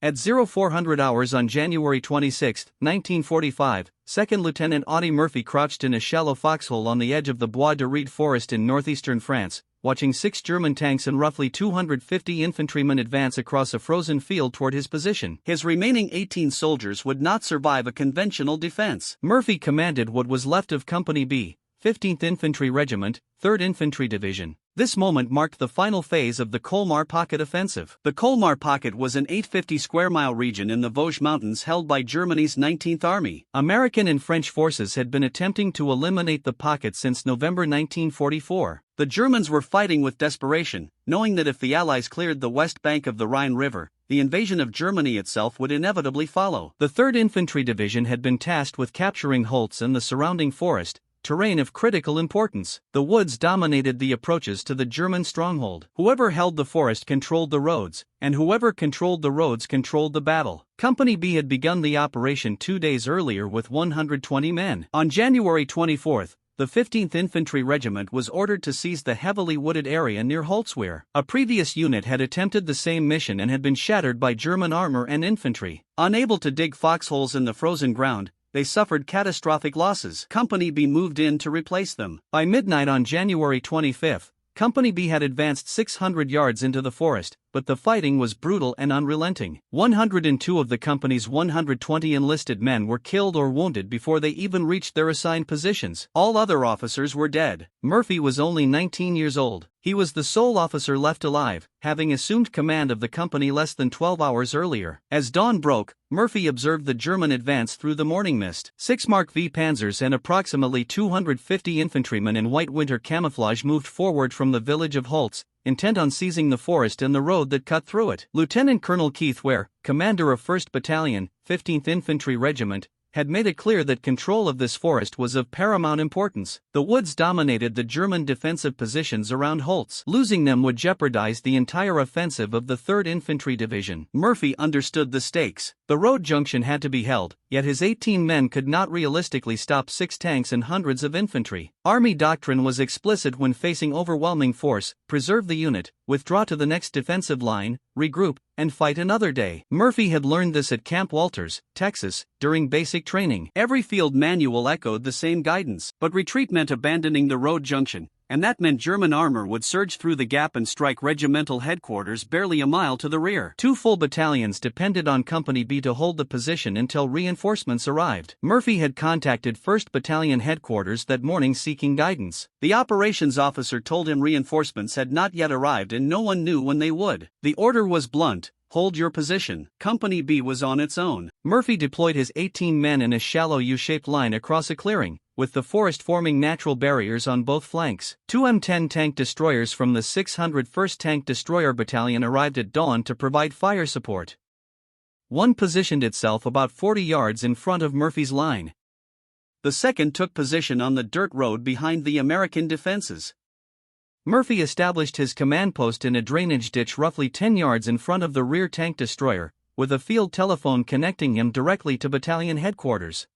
At 0400 hours on January 26, 1945, 2nd Lieutenant Audie Murphy crouched in a shallow foxhole on the edge of the Bois de Reed forest in northeastern France, watching 6 German tanks and roughly 250 infantrymen advance across a frozen field toward his position. His remaining 18 soldiers would not survive a conventional defense. Murphy commanded what was left of Company B, 15th Infantry Regiment, 3rd Infantry Division. This moment marked the final phase of the Colmar Pocket Offensive. The Colmar Pocket was an 850 square mile region in the Vosges Mountains held by Germany's 19th Army. American and French forces had been attempting to eliminate the pocket since November 1944. The Germans were fighting with desperation, knowing that if the Allies cleared the west bank of the Rhine River, the invasion of Germany itself would inevitably follow. The 3rd Infantry Division had been tasked with capturing Holtz and the surrounding forest, terrain of critical importance. The woods dominated the approaches to the German stronghold. Whoever held the forest controlled the roads, and whoever controlled the roads controlled the battle. Company B had begun the operation 2 days earlier with 120 men. On January 24, the 15th Infantry Regiment was ordered to seize the heavily wooded area near Holzwehr. A previous unit had attempted the same mission and had been shattered by German armor and infantry. Unable to dig foxholes in the frozen ground, they suffered catastrophic losses. Company B moved in to replace them. By midnight on January 25, Company B had advanced 600 yards into the forest, but the fighting was brutal and unrelenting. 102 of the company's 120 enlisted men were killed or wounded before they even reached their assigned positions. All other officers were dead. Murphy was only 19 years old. He was the sole officer left alive, having assumed command of the company less than 12 hours earlier. As dawn broke, Murphy observed the German advance through the morning mist. 6 Mark V panzers and approximately 250 infantrymen in white winter camouflage moved forward from the village of Holtz, intent on seizing the forest and the road that cut through it. Lieutenant Colonel Keith Ware, commander of 1st Battalion, 15th Infantry Regiment, had made it clear that control of this forest was of paramount importance. The woods dominated the German defensive positions around Holtz. Losing them would jeopardize the entire offensive of the 3rd Infantry Division. Murphy understood the stakes. The road junction had to be held, yet his 18 men could not realistically stop 6 tanks and hundreds of infantry. Army doctrine was explicit when facing overwhelming force: preserve the unit, withdraw to the next defensive line, regroup, and fight another day. Murphy had learned this at Camp Walters, Texas, during basic training. Every field manual echoed the same guidance, but retreat meant abandoning the road junction, and that meant German armor would surge through the gap and strike regimental headquarters barely a mile to the rear. 2 full battalions depended on Company B to hold the position until reinforcements arrived. Murphy had contacted 1st Battalion headquarters that morning seeking guidance. The operations officer told him reinforcements had not yet arrived and no one knew when they would. The order was blunt: hold your position. Company B was on its own. Murphy deployed his 18 men in a shallow U-shaped line across a clearing, with the forest forming natural barriers on both flanks. 2 M10 tank destroyers from the 601st Tank Destroyer Battalion arrived at dawn to provide fire support. One positioned itself about 40 yards in front of Murphy's line. The second took position on the dirt road behind the American defenses. Murphy established his command post in a drainage ditch roughly 10 yards in front of the rear tank destroyer, with a field telephone connecting him directly to battalion headquarters.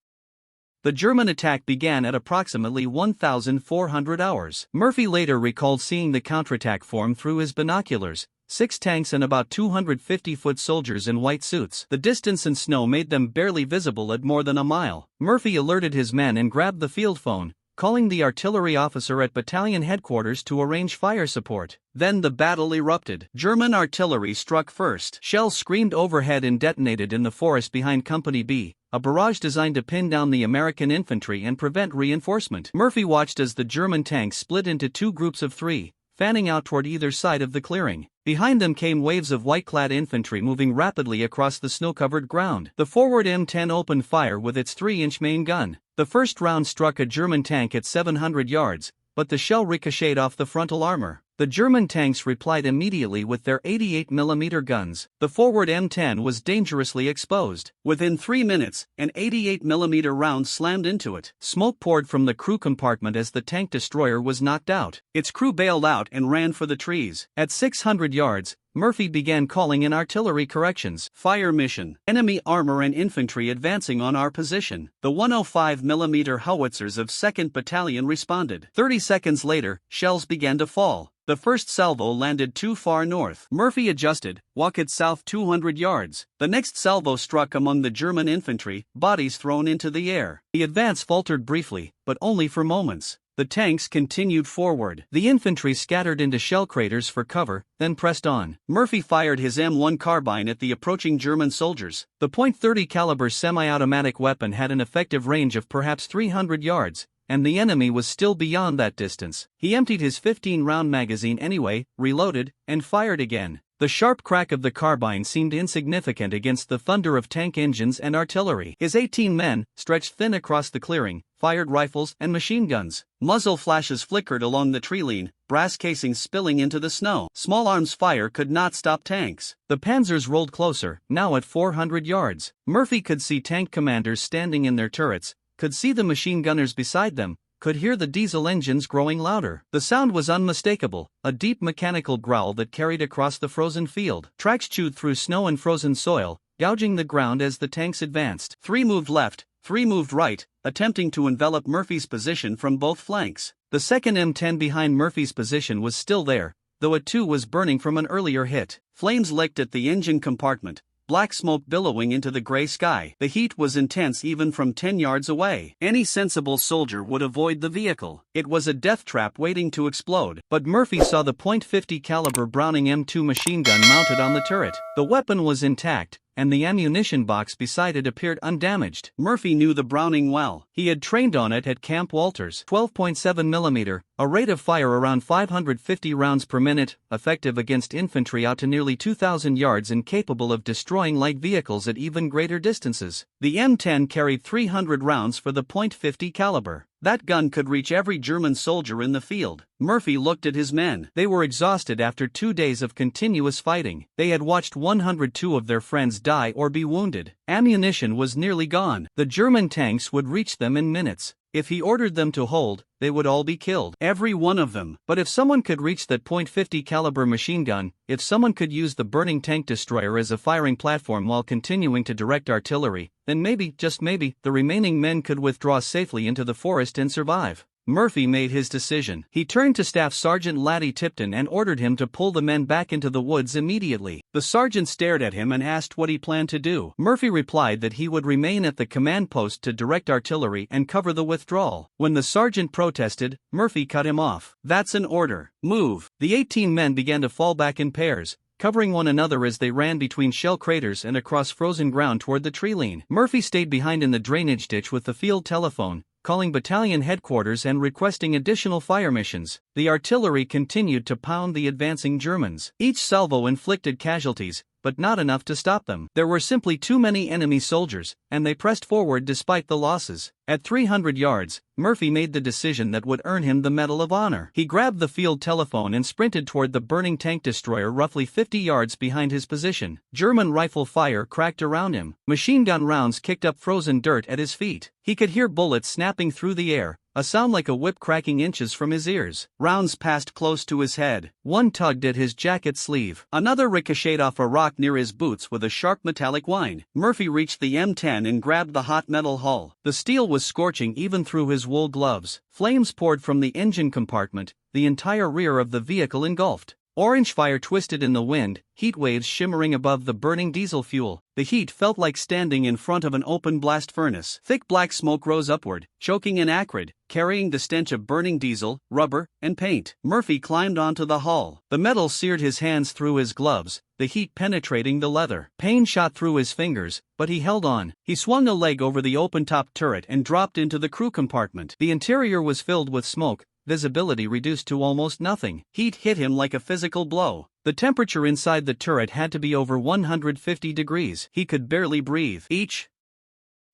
The German attack began at approximately 1,400 hours. Murphy later recalled seeing the counterattack form through his binoculars: 6 tanks and about 250 foot soldiers in white suits. The distance and snow made them barely visible at more than a mile. Murphy alerted his men and grabbed the field phone, calling the artillery officer at battalion headquarters to arrange fire support. Then the battle erupted. German artillery struck first. Shells screamed overhead and detonated in the forest behind Company B, a barrage designed to pin down the American infantry and prevent reinforcement. Murphy watched as the German tanks split into 2 groups of 3, fanning out toward either side of the clearing. Behind them came waves of white-clad infantry moving rapidly across the snow-covered ground. The forward M10 opened fire with its 3-inch main gun. The first round struck a German tank at 700 yards, but the shell ricocheted off the frontal armor. The German tanks replied immediately with their 88mm guns. The forward M10 was dangerously exposed. Within 3 minutes, an 88mm round slammed into it. Smoke poured from the crew compartment as the tank destroyer was knocked out. Its crew bailed out and ran for the trees. At 600 yards, Murphy began calling in artillery corrections. Fire mission. Enemy armor and infantry advancing on our position. The 105mm howitzers of 2nd Battalion responded. 30 seconds later, shells began to fall. The first salvo landed too far north. Murphy adjusted, walk it south 200 yards. The next salvo struck among the German infantry, bodies thrown into the air. The advance faltered briefly, but only for moments. The tanks continued forward. The infantry scattered into shell craters for cover, then pressed on. Murphy fired his M1 carbine at the approaching German soldiers. The .30 caliber semi-automatic weapon had an effective range of perhaps 300 yards, and the enemy was still beyond that distance. He emptied his 15-round magazine anyway, reloaded, and fired again. The sharp crack of the carbine seemed insignificant against the thunder of tank engines and artillery. His 18 men, stretched thin across the clearing, fired rifles and machine guns. Muzzle flashes flickered along the treeline, brass casings spilling into the snow. Small arms fire could not stop tanks. The panzers rolled closer, now at 400 yards. Murphy could see tank commanders standing in their turrets, could see the machine gunners beside them, could hear the diesel engines growing louder. The sound was unmistakable, a deep mechanical growl that carried across the frozen field. Tracks chewed through snow and frozen soil, gouging the ground as the tanks advanced. 3 moved left, 3 moved right, attempting to envelop Murphy's position from both flanks. The second M10 behind Murphy's position was still there, though it too was burning from an earlier hit. Flames licked at the engine compartment, black smoke billowing into the gray sky. The heat was intense even from 10 yards away. Any sensible soldier would avoid the vehicle. It was a death trap waiting to explode. But Murphy saw the .50 caliber Browning M2 machine gun mounted on the turret. The weapon was intact, and the ammunition box beside it appeared undamaged. Murphy knew the Browning well. He had trained on it at Camp Walters. 12.7mm, a rate of fire around 550 rounds per minute, effective against infantry out to nearly 2,000 yards and capable of destroying light vehicles at even greater distances. The M10 carried 300 rounds for the .50 caliber. That gun could reach every German soldier in the field. Murphy looked at his men. They were exhausted after 2 days of continuous fighting. They had watched 102 of their friends die or be wounded. Ammunition was nearly gone. The German tanks would reach them in minutes. If he ordered them to hold, they would all be killed. Every one of them. But if someone could reach that .50 caliber machine gun, if someone could use the burning tank destroyer as a firing platform while continuing to direct artillery, then maybe, just maybe, the remaining men could withdraw safely into the forest and survive. Murphy made his decision. He turned to Staff Sergeant Laddie Tipton and ordered him to pull the men back into the woods immediately. The sergeant stared at him and asked what he planned to do. Murphy replied that he would remain at the command post to direct artillery and cover the withdrawal. When the sergeant protested, Murphy cut him off. "That's an order. Move." The 18 men began to fall back in pairs, covering one another as they ran between shell craters and across frozen ground toward the treeline. Murphy stayed behind in the drainage ditch with the field telephone, calling battalion headquarters and requesting additional fire missions. The artillery continued to pound the advancing Germans. Each salvo inflicted casualties, but not enough to stop them. There were simply too many enemy soldiers, and they pressed forward despite the losses. At 300 yards, Murphy made the decision that would earn him the Medal of Honor. He grabbed the field telephone and sprinted toward the burning tank destroyer roughly 50 yards behind his position. German rifle fire cracked around him. Machine gun rounds kicked up frozen dirt at his feet. He could hear bullets snapping through the air, a sound like a whip cracking inches from his ears. Rounds passed close to his head. One tugged at his jacket sleeve. Another ricocheted off a rock near his boots with a sharp metallic whine. Murphy reached the M10 and grabbed the hot metal hull. The steel was scorching even through his wool gloves. Flames poured from the engine compartment, the entire rear of the vehicle engulfed. Orange fire twisted in the wind, heat waves shimmering above the burning diesel fuel. The heat felt like standing in front of an open blast furnace. Thick black smoke rose upward, choking and acrid, carrying the stench of burning diesel, rubber, and paint. Murphy climbed onto the hull. The metal seared his hands through his gloves, the heat penetrating the leather. Pain shot through his fingers, but he held on. He swung a leg over the open-top turret and dropped into the crew compartment. The interior was filled with smoke, visibility reduced to almost nothing. Heat hit him like a physical blow. The temperature inside the turret had to be over 150 degrees. He could barely breathe. Each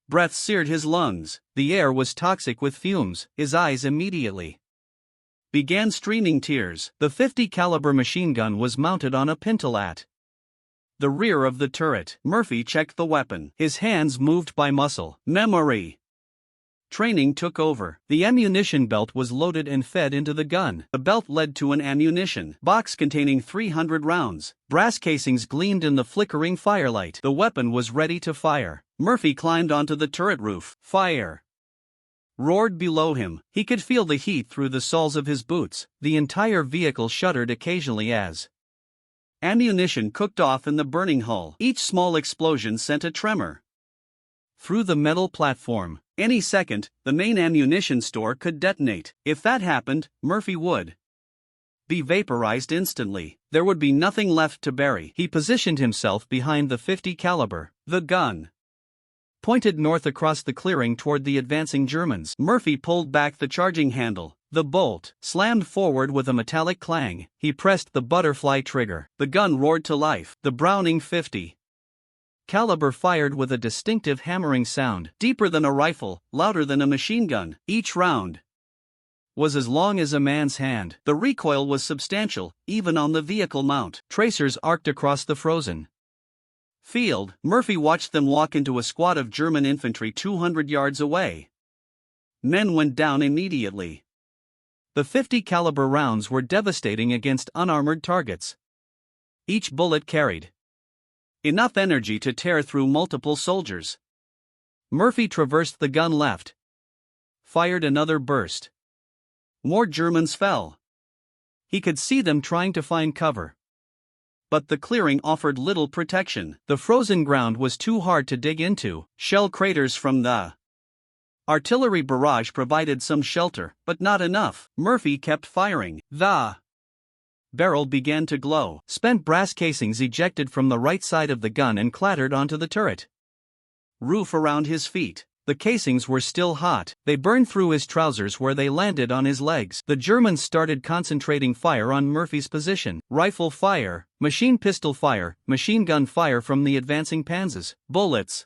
breath seared his lungs. The air was toxic with fumes. His eyes immediately began streaming tears. The .50 caliber machine gun was mounted on a pintle at the rear of the turret. Murphy checked the weapon. His hands moved by muscle memory. Training took over. The ammunition belt was loaded and fed into the gun. The belt led to an ammunition box containing 300 rounds. Brass casings gleamed in the flickering firelight. The weapon was ready to fire. Murphy climbed onto the turret roof. Fire! Roared below him. He could feel the heat through the soles of his boots. The entire vehicle shuddered occasionally as ammunition cooked off in the burning hull. Each small explosion sent a tremor through the metal platform. Any second, the main ammunition store could detonate. If that happened, Murphy would be vaporized instantly. There would be nothing left to bury. He positioned himself behind the .50 caliber. The gun pointed north across the clearing toward the advancing Germans. Murphy pulled back the charging handle. The bolt slammed forward with a metallic clang. He pressed the butterfly trigger. The gun roared to life. The Browning .50 caliber fired with a distinctive hammering sound, deeper than a rifle, louder than a machine gun. Each round was as long as a man's hand. The recoil was substantial, even on the vehicle mount. Tracers arced across the frozen field. Murphy watched them walk into a squad of German infantry 200 yards away. Men went down immediately. The .50 caliber rounds were devastating against unarmored targets. Each bullet carried enough energy to tear through multiple soldiers. Murphy traversed the gun left. Fired another burst. More Germans fell. He could see them trying to find cover. But the clearing offered little protection. The frozen ground was too hard to dig into. Shell craters from the artillery barrage provided some shelter, but not enough. Murphy kept firing. The barrel began to glow. Spent brass casings ejected from the right side of the gun and clattered onto the turret roof around his feet. The casings were still hot. They burned through his trousers where they landed on his legs. The Germans started concentrating fire on Murphy's position. Rifle fire, machine pistol fire, machine gun fire from the advancing panzers. Bullets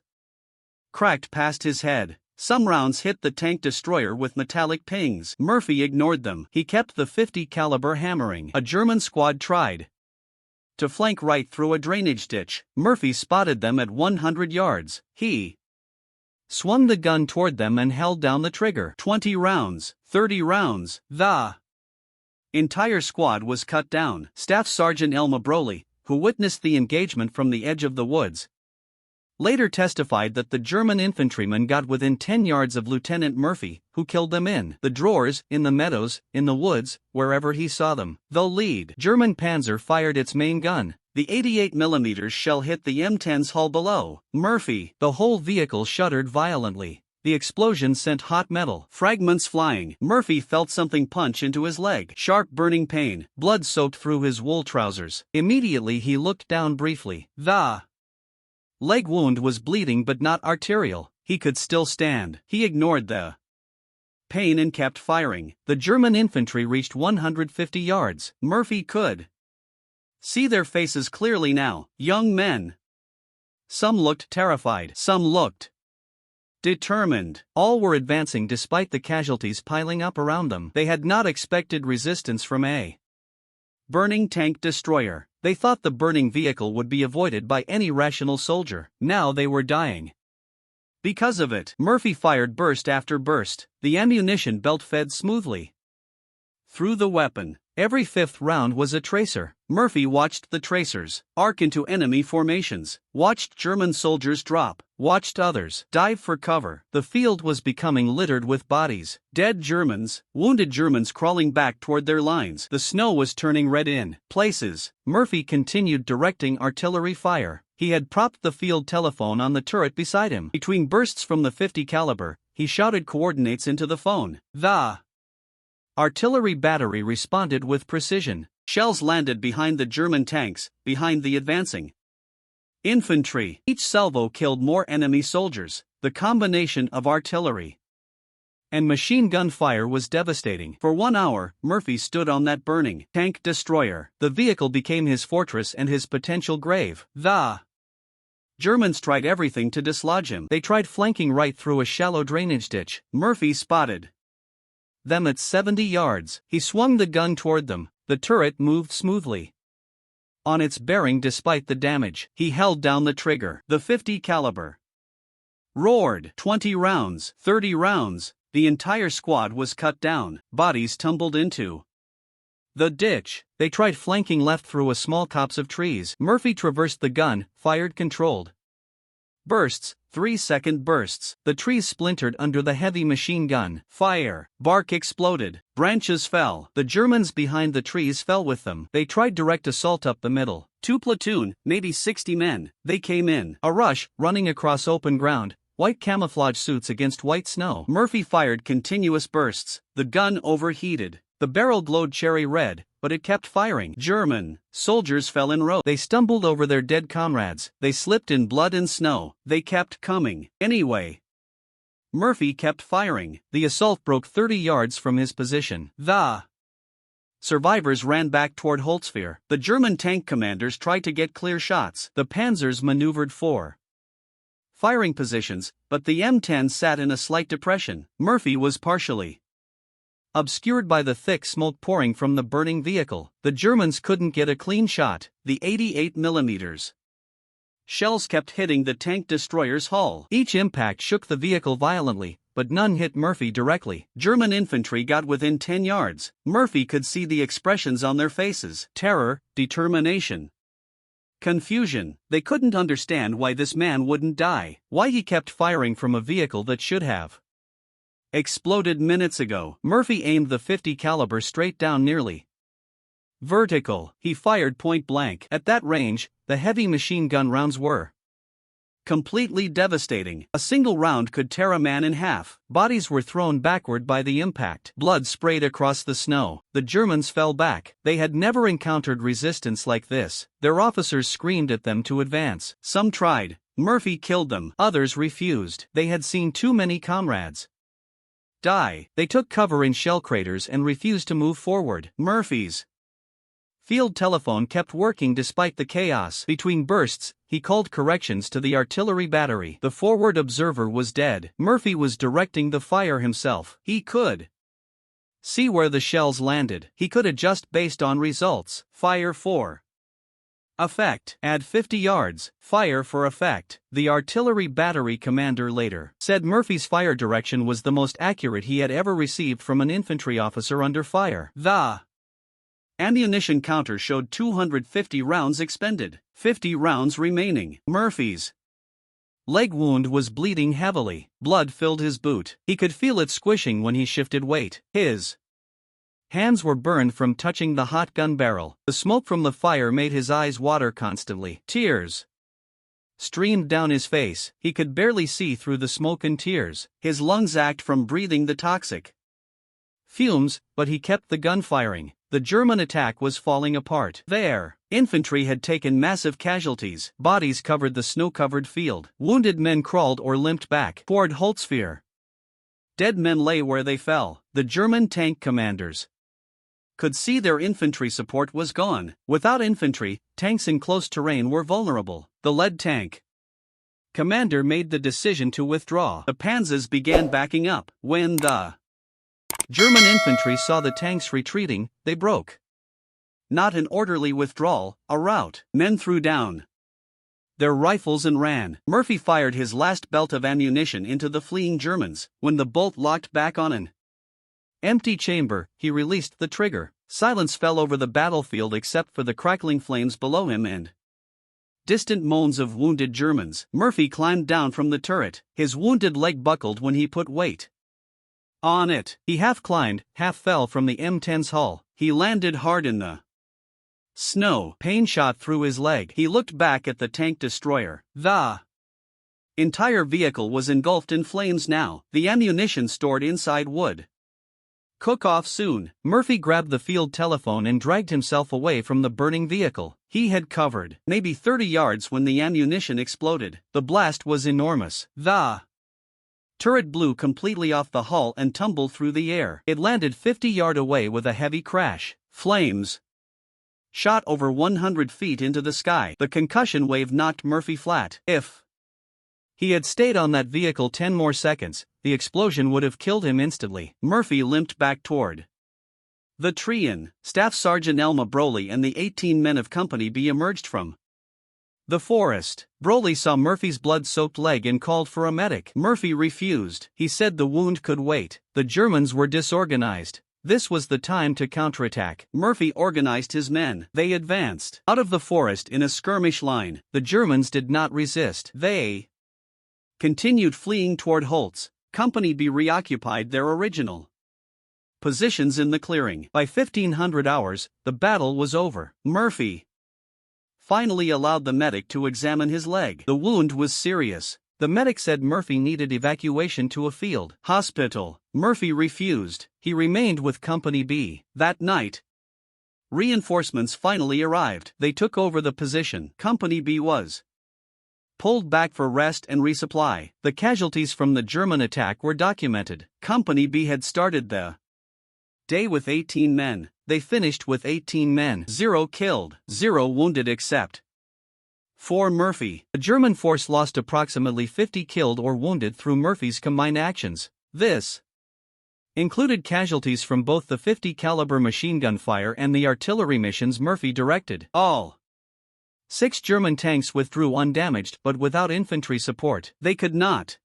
cracked past his head. Some rounds hit the tank destroyer with metallic pings. Murphy ignored them. He kept the .50 caliber hammering. A German squad tried to flank right through a drainage ditch. Murphy spotted them at 100 yards. He swung the gun toward them and held down the trigger. 20 rounds, 30 rounds. The entire squad was cut down. Staff Sergeant Elma Broly, who witnessed the engagement from the edge of the woods, later testified that the German infantrymen got within 10 yards of Lieutenant Murphy, who killed them in the drawers, in the meadows, in the woods, wherever he saw them. The lead German panzer fired its main gun. The 88mm shell hit the M10's hull below Murphy. The whole vehicle shuddered violently. The explosion sent hot metal fragments flying. Murphy felt something punch into his leg. Sharp burning pain. Blood soaked through his wool trousers. Immediately he looked down briefly. The leg wound was bleeding but not arterial. He could still stand. He ignored the pain and kept firing. The German infantry reached 150 yards. Murphy could see their faces clearly now. Young men. Some looked terrified. Some looked determined. All were advancing despite the casualties piling up around them. They had not expected resistance from a burning tank destroyer. They thought the burning vehicle would be avoided by any rational soldier. Now they were dying because of it. Murphy fired burst after burst. The ammunition belt fed smoothly through the weapon. Every fifth round was a tracer. Murphy watched the tracers arc into enemy formations, watched German soldiers drop, watched others dive for cover. The field was becoming littered with bodies. Dead Germans, wounded Germans crawling back toward their lines. The snow was turning red in places. Murphy continued directing artillery fire. He had propped the field telephone on the turret beside him. Between bursts from the .50 caliber, he shouted coordinates into the phone. The artillery battery responded with precision. Shells landed behind the German tanks, behind the advancing infantry. Each salvo killed more enemy soldiers. The combination of artillery and machine gun fire was devastating. For 1 hour, Murphy stood on that burning tank destroyer. The vehicle became his fortress and his potential grave. The Germans tried everything to dislodge him. They tried flanking right through a shallow drainage ditch. Murphy spotted them at 70 yards. He swung the gun toward them. The turret moved smoothly on its bearing despite the damage. He held down the trigger. The .50 caliber roared. 20 rounds, 30 rounds, the entire squad was cut down, bodies tumbled into the ditch. They tried flanking left through a small copse of trees. Murphy traversed the gun, fired controlled bursts, 3-second bursts. The trees splintered under the heavy machine gun. Fire. Bark exploded. Branches fell. The Germans behind the trees fell with them. They tried direct assault up the middle. 2 platoon, maybe 60 men. They came in. A rush, running across open ground. White camouflage suits against white snow. Murphy fired continuous bursts. The gun overheated. The barrel glowed cherry red, but it kept firing. German soldiers fell in row. They stumbled over their dead comrades. They slipped in blood and snow. They kept coming. Anyway, Murphy kept firing. The assault broke 30 yards from his position. The survivors ran back toward Holtzfear. The German tank commanders tried to get clear shots. The panzers maneuvered for firing positions, but the M10 sat in a slight depression. Murphy was partially obscured by the thick smoke pouring from the burning vehicle. The Germans couldn't get a clean shot. The 88mm shells kept hitting the tank destroyer's hull. Each impact shook the vehicle violently, but none hit Murphy directly. German infantry got within 10 yards. Murphy could see the expressions on their faces: terror, determination, confusion. They couldn't understand why this man wouldn't die, why he kept firing from a vehicle that should have exploded minutes ago. Murphy aimed the .50 caliber straight down, nearly vertical. He fired point blank. At that range, the heavy machine gun rounds were completely devastating. A single round could tear a man in half. Bodies were thrown backward by the impact. Blood sprayed across the snow. The Germans fell back. They had never encountered resistance like this. Their officers screamed at them to advance. Some tried. Murphy killed them. Others refused. They had seen too many comrades die. They took cover in shell craters and refused to move forward. Murphy's field telephone kept working despite the chaos. Between bursts, he called corrections to the artillery battery. The forward observer was dead. Murphy was directing the fire himself. He could see where the shells landed. He could adjust based on results. Fire for effect. Add 50 yards. Fire for effect. The artillery battery commander later said Murphy's fire direction was the most accurate he had ever received from an infantry officer under fire. The ammunition counter showed 250 rounds expended, 50 rounds remaining. Murphy's leg wound was bleeding heavily. Blood filled his boot. He could feel it squishing when he shifted weight. His hands were burned from touching the hot gun barrel. The smoke from the fire made his eyes water constantly. Tears streamed down his face. He could barely see through the smoke and tears. His lungs ached from breathing the toxic fumes, but he kept the gun firing. The German attack was falling apart. Their infantry had taken massive casualties. Bodies covered the snow-covered field. Wounded men crawled or limped back toward Holtzfear. Dead men lay where they fell. The German tank commanders could see their infantry support was gone. Without infantry, tanks in close terrain were vulnerable. The lead tank commander made the decision to withdraw. The panzers began backing up. When the German infantry saw the tanks retreating, they broke. Not an orderly withdrawal, a rout. Men threw down their rifles and ran. Murphy fired his last belt of ammunition into the fleeing Germans. When the bolt locked back on an empty chamber, he released the trigger. Silence fell over the battlefield except for the crackling flames below him and distant moans of wounded Germans. Murphy climbed down from the turret. His wounded leg buckled when he put weight on it. He half climbed, half fell from the M10's hull. He landed hard in the snow. Pain shot through his leg. He looked back at the tank destroyer. The entire vehicle was engulfed in flames now. The ammunition stored inside would cook off soon. Murphy grabbed the field telephone and dragged himself away from the burning vehicle. He had covered maybe 30 yards when the ammunition exploded. The blast was enormous. The turret blew completely off the hull and tumbled through the air. It landed 50 yards away with a heavy crash. Flames shot over 100 feet into the sky. The concussion wave knocked Murphy flat. If he had stayed on that vehicle 10 more seconds, the explosion would have killed him instantly. Murphy limped back toward the tree. Staff Sergeant Elma Broley and the 18 men of Company B emerged from The forest. Broly saw Murphy's blood-soaked leg and called for a medic. Murphy refused. He said the wound could wait. The Germans were disorganized. This was the time to counterattack. Murphy organized his men. They advanced out of the forest in a skirmish line. The Germans did not resist. They continued fleeing toward Holtz. Company B reoccupied their original positions in the clearing. By 1500 hours, the battle was over. Murphy finally allowed the medic to examine his leg. The wound was serious. The medic said Murphy needed evacuation to a field hospital. Murphy refused. He remained with Company B. That night, reinforcements finally arrived. They took over the position. Company B was pulled back for rest and resupply. The casualties from the German attack were documented. Company B had started the day with 18 men. They finished with 18 men. 0 killed, 0 wounded except for Murphy. The German force lost approximately 50 killed or wounded through Murphy's combined actions. This included casualties from both the 50 caliber machine gun fire and the artillery missions Murphy directed. All 6 German tanks withdrew undamaged but without infantry support. They could not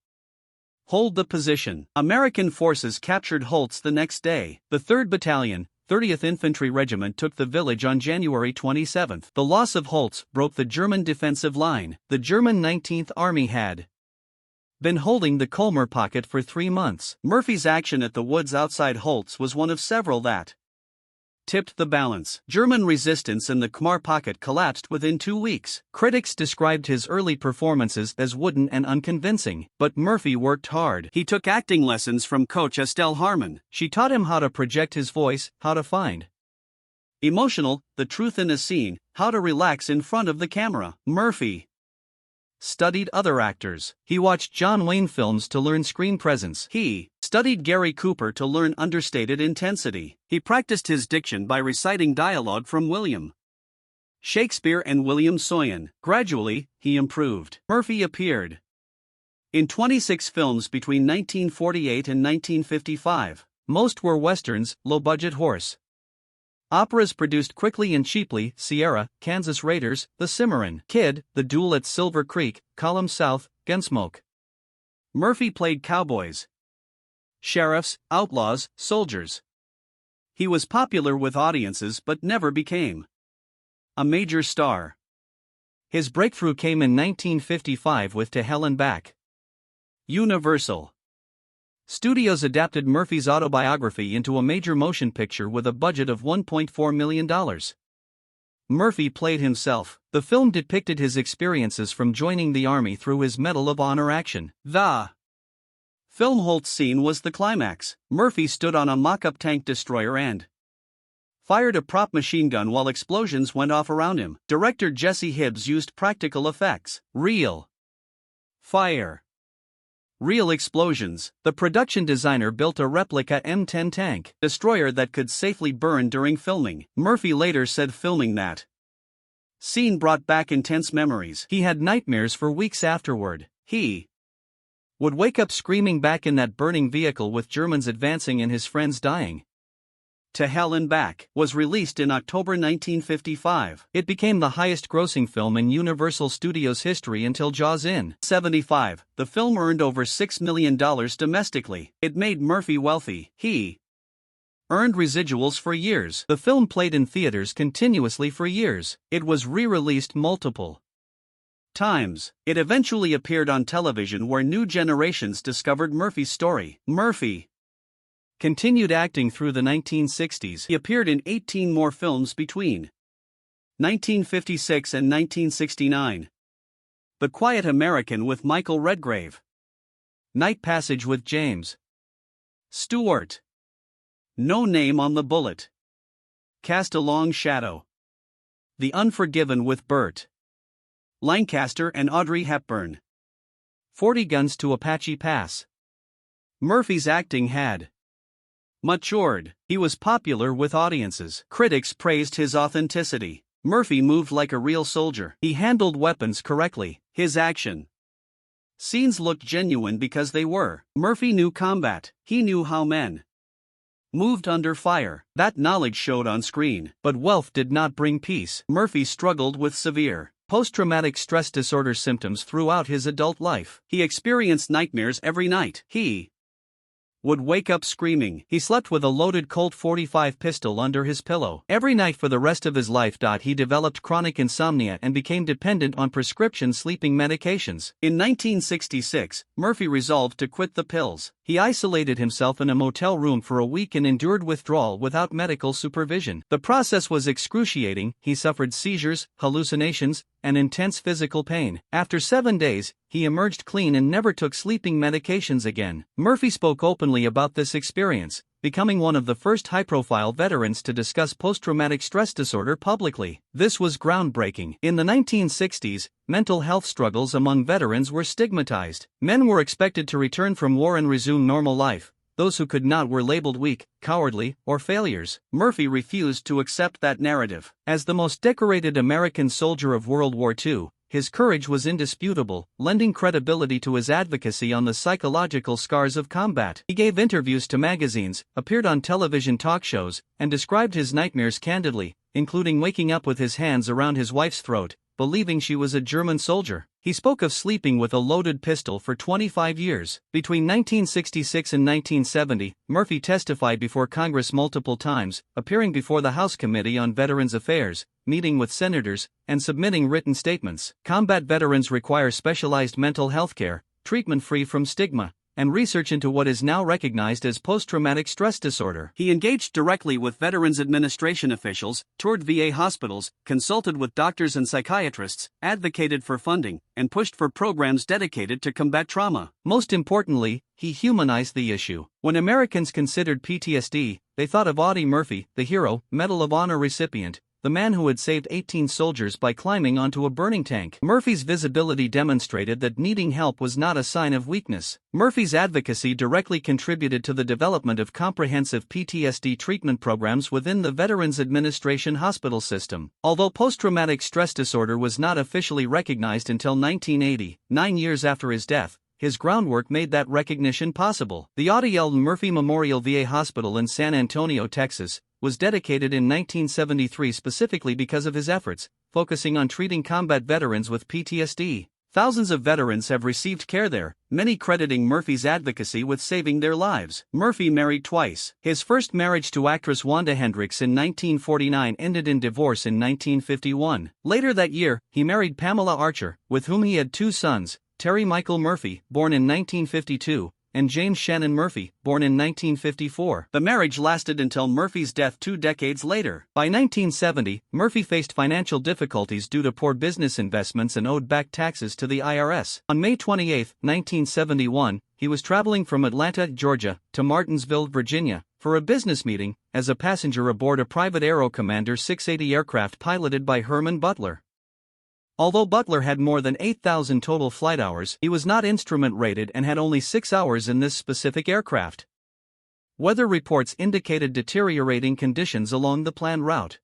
hold the position. American forces captured Holtz the next day. The 3rd Battalion, 30th Infantry Regiment took the village on January 27. The loss of Holtz broke the German defensive line. The German 19th Army had been holding the Colmar pocket for 3 months. Murphy's action at the woods outside Holtz was one of several that tipped the balance. German resistance in the Khmar pocket collapsed within 2 weeks. Critics described his early performances as wooden and unconvincing, but Murphy worked hard. He took acting lessons from coach Estelle Harmon. She taught him how to project his voice, how to find emotional, the truth in a scene, how to relax in front of the camera. Murphy studied other actors. He watched John Wayne films to learn screen presence. He studied Gary Cooper to learn understated intensity. He practiced his diction by reciting dialogue from William Shakespeare and William Soyan. Gradually, he improved. Murphy appeared in 26 films between 1948 and 1955. Most were westerns, low-budget horse operas produced quickly and cheaply: Sierra, Kansas Raiders, The Cimarron Kid, The Duel at Silver Creek, Column South, Gunsmoke. Murphy played cowboys, sheriffs, outlaws, soldiers. He was popular with audiences but never became a major star. His breakthrough came in 1955 with To Hell and Back. Universal Studios adapted Murphy's autobiography into a major motion picture with a budget of $1.4 million. Murphy played himself. The film depicted his experiences from joining the army through his Medal of Honor action. The film Holtz scene was the climax. Murphy stood on a mock-up tank destroyer and fired a prop machine gun while explosions went off around him. Director Jesse Hibbs used practical effects, real fire, real explosions. The production designer built a replica M10 tank destroyer that could safely burn during filming. Murphy later said filming that scene brought back intense memories. He had nightmares for weeks afterward. He would wake up screaming back in that burning vehicle with Germans advancing and his friends dying. To Hell and Back was released in October 1955. It became the highest-grossing film in Universal Studios history until Jaws in '75. The film earned over $6 million domestically. It made Murphy wealthy. He earned residuals for years. The film played in theaters continuously for years. It was re-released multiple times. It eventually appeared on television where new generations discovered Murphy's story. Murphy continued acting through the 1960s. He appeared in 18 more films between 1956 and 1969. The Quiet American with Michael Redgrave. Night Passage with James Stewart. No Name on the Bullet. Cast a Long Shadow. The Unforgiven with Burt Lancaster and Audrey Hepburn. 40 Guns to Apache Pass. Murphy's acting had matured. He was popular with audiences. Critics praised his authenticity. Murphy moved like a real soldier. He handled weapons correctly. His action scenes looked genuine because they were. Murphy knew combat. He knew how men moved under fire. That knowledge showed on screen. But wealth did not bring peace. Murphy struggled with severe post-traumatic stress disorder symptoms throughout his adult life. He experienced nightmares every night. He would wake up screaming. He slept with a loaded Colt .45 pistol under his pillow every night for the rest of his life. He developed chronic insomnia and became dependent on prescription sleeping medications. In 1966, Murphy resolved to quit the pills. He isolated himself in a motel room for a week and endured withdrawal without medical supervision. The process was excruciating. He suffered seizures, hallucinations, and intense physical pain. After 7 days, he emerged clean and never took sleeping medications again. Murphy spoke openly about this experience, becoming one of the first high-profile veterans to discuss post-traumatic stress disorder publicly. This was groundbreaking. In the 1960s, mental health struggles among veterans were stigmatized. Men were expected to return from war and resume normal life. Those who could not were labeled weak, cowardly, or failures. Murphy refused to accept that narrative. As the most decorated American soldier of World War II, his courage was indisputable, lending credibility to his advocacy on the psychological scars of combat. He gave interviews to magazines, appeared on television talk shows, and described his nightmares candidly, including waking up with his hands around his wife's throat, believing she was a German soldier. He spoke of sleeping with a loaded pistol for 25 years. Between 1966 and 1970, Murphy testified before Congress multiple times, appearing before the House Committee on Veterans Affairs, meeting with senators, and submitting written statements. Combat veterans require specialized mental health care, treatment free from stigma, and research into what is now recognized as post-traumatic stress disorder. He engaged directly with Veterans Administration officials, toured VA hospitals, consulted with doctors and psychiatrists, advocated for funding, and pushed for programs dedicated to combat trauma. Most importantly, he humanized the issue. When Americans considered PTSD, they thought of Audie Murphy, the hero, Medal of Honor recipient, the man who had saved 18 soldiers by climbing onto a burning tank. Murphy's visibility demonstrated that needing help was not a sign of weakness. Murphy's advocacy directly contributed to the development of comprehensive PTSD treatment programs within the Veterans Administration hospital system. Although post-traumatic stress disorder was not officially recognized until 1980, 9 years after his death, his groundwork made that recognition possible. The Audie L. Murphy Memorial VA Hospital in San Antonio, Texas, was dedicated in 1973 specifically because of his efforts, focusing on treating combat veterans with PTSD. Thousands of veterans have received care there, many crediting Murphy's advocacy with saving their lives. Murphy married twice. His first marriage to actress Wanda Hendricks in 1949 ended in divorce in 1951. Later that year, he married Pamela Archer, with whom he had 2 sons, Terry Michael Murphy, born in 1952, and James Shannon Murphy, born in 1954. The marriage lasted until Murphy's death 2 decades later. By 1970, Murphy faced financial difficulties due to poor business investments and owed back taxes to the IRS. On May 28, 1971, he was traveling from Atlanta, Georgia, to Martinsville, Virginia, for a business meeting, as a passenger aboard a private Aero Commander 680 aircraft piloted by Herman Butler. Although Butler had more than 8,000 total flight hours, he was not instrument rated and had only 6 hours in this specific aircraft. Weather reports indicated deteriorating conditions along the planned route.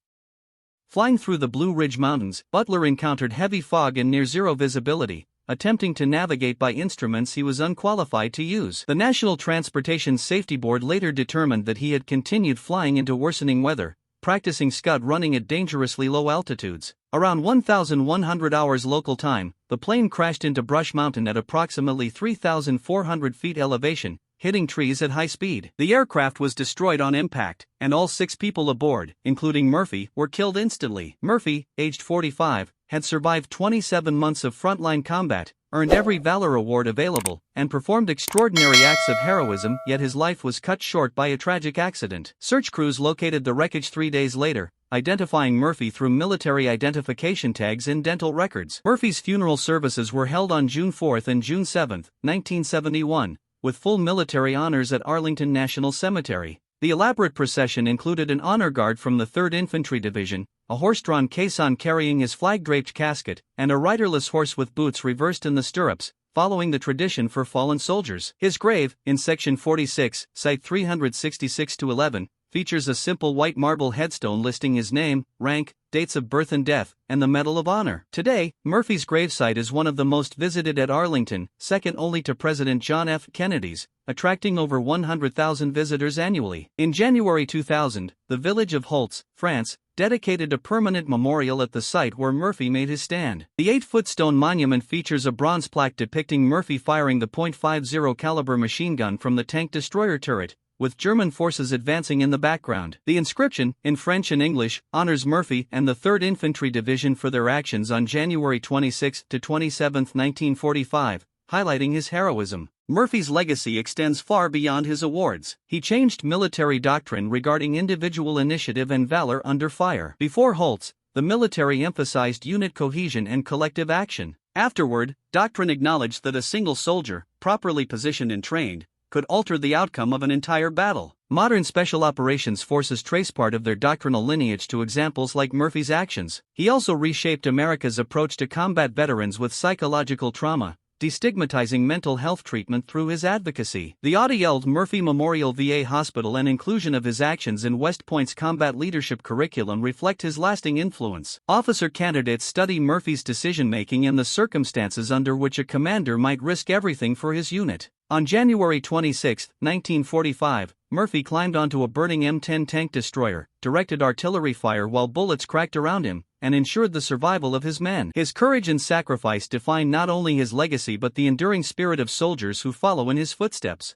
Flying through the Blue Ridge Mountains, Butler encountered heavy fog and near-zero visibility, attempting to navigate by instruments he was unqualified to use. The National Transportation Safety Board later determined that he had continued flying into worsening weather, practicing scud running at dangerously low altitudes. Around 1,100 hours local time, the plane crashed into Brush Mountain at approximately 3,400 feet elevation, hitting trees at high speed. The aircraft was destroyed on impact, and all 6 people aboard, including Murphy, were killed instantly. Murphy, aged 45, had survived 27 months of frontline combat, earned every Valor Award available, and performed extraordinary acts of heroism, yet his life was cut short by a tragic accident. Search crews located the wreckage 3 days later, identifying Murphy through military identification tags in dental records. Murphy's funeral services were held on June 4 and June 7, 1971, with full military honors at Arlington National Cemetery. The elaborate procession included an honor guard from the 3rd Infantry Division, a horse-drawn caisson carrying his flag-draped casket, and a riderless horse with boots reversed in the stirrups, following the tradition for fallen soldiers. His grave, in Section 46, Site 366-11, features a simple white marble headstone listing his name, rank, dates of birth and death, and the Medal of Honor. Today, Murphy's gravesite is one of the most visited at Arlington, second only to President John F. Kennedy's, attracting over 100,000 visitors annually. In January 2000, the village of Holtz, France, dedicated a permanent memorial at the site where Murphy made his stand. The 8-foot stone monument features a bronze plaque depicting Murphy firing the .50 caliber machine gun from the tank destroyer turret, with German forces advancing in the background. The inscription, in French and English, honors Murphy and the 3rd Infantry Division for their actions on January 26 to 27, 1945, highlighting his heroism. Murphy's legacy extends far beyond his awards. He changed military doctrine regarding individual initiative and valor under fire. Before Holtz, the military emphasized unit cohesion and collective action. Afterward, doctrine acknowledged that a single soldier, properly positioned and trained, could alter the outcome of an entire battle. Modern special operations forces trace part of their doctrinal lineage to examples like Murphy's actions. He also reshaped America's approach to combat veterans with psychological trauma, destigmatizing mental health treatment through his advocacy. The Untold Murphy Memorial VA Hospital and inclusion of his actions in West Point's combat leadership curriculum reflect his lasting influence. Officer candidates study Murphy's decision-making and the circumstances under which a commander might risk everything for his unit. On January 26, 1945, Murphy climbed onto a burning M10 tank destroyer, directed artillery fire while bullets cracked around him, and ensured the survival of his men. His courage and sacrifice define not only his legacy but the enduring spirit of soldiers who follow in his footsteps.